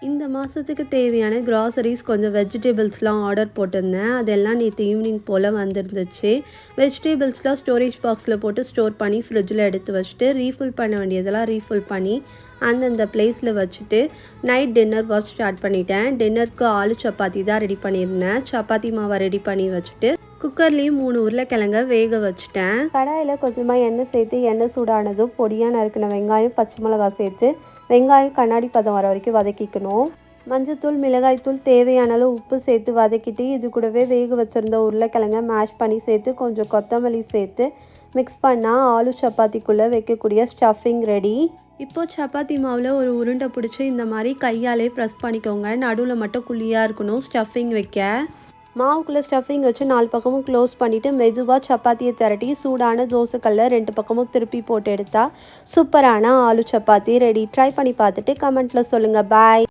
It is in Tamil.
இந்த மாதத்துக்கு தேவையான கிராசரிஸ் கொஞ்சம் வெஜிடபிள்ஸ்லாம் ஆர்டர் போட்டிருந்தேன். அதெல்லாம் நேற்று ஈவினிங் போல் வந்துருந்துச்சு. வெஜிடபிள்ஸ்லாம் ஸ்டோரேஜ் பாக்ஸில் போட்டு ஸ்டோர் பண்ணி ஃப்ரிட்ஜில் எடுத்து வச்சுட்டு ரீஃபில் பண்ண வேண்டியதெல்லாம் ரீஃபில் பண்ணி அந்தந்த பிளேஸில் வச்சுட்டு நைட் டின்னர் ஒர்க் ஸ்டார்ட் பண்ணிட்டேன். டின்னருக்கு ஆலு சப்பாத்தி தான் ரெடி பண்ணியிருந்தேன். சப்பாத்தி மாவை ரெடி பண்ணி வச்சுட்டு குக்கர்லேயும் 3 உருளைக்கிழங்க வேக வச்சுட்டேன். கடாயில் கொஞ்சமாக எண்ணெய் சேர்த்து எண்ணெய் சூடானதும் பொடியாக நறுக்கின வெங்காயம் பச்சை மிளகாய் சேர்த்து வெங்காயம் கண்ணாடி பதம் வர வரைக்கும் வதக்கிக்கணும். மஞ்சத்தூள் மிளகாய்த்தூள் தேவையான அளவு உப்பு சேர்த்து வதக்கிட்டு இது கூடவே வேக வச்சுருந்த உருளைக்கிழங்க மேஷ் பண்ணி சேர்த்து கொஞ்சம் கொத்தமல்லி சேர்த்து மிக்ஸ் பண்ணால் ஆலு சப்பாத்திக்குள்ளே வைக்கக்கூடிய ஸ்டஃபிங் ரெடி. இப்போது சப்பாத்தி மாவில் ஒரு உருண்டை பிடிச்சி இந்த மாதிரி கையாலே ப்ரெஸ் பண்ணிக்கோங்க. நடுவில் மட்டும் குழியாக இருக்கணும் ஸ்டஃபிங் வைக்க. மாவுக்குள்ளே ஸ்டஃபிங் வச்சு 4 பக்கமும் க்ளோஸ் பண்ணிவிட்டு மெதுவாக சப்பாத்தியை திரட்டி சூடான தோசைக்கல்ல 2 பக்கமும் திருப்பி போட்டு எடுத்தால் சூப்பரான ஆலு சப்பாத்தி ரெடி. ட்ரை பண்ணி பார்த்துட்டு கமெண்ட்டில் சொல்லுங்கள். பாய்.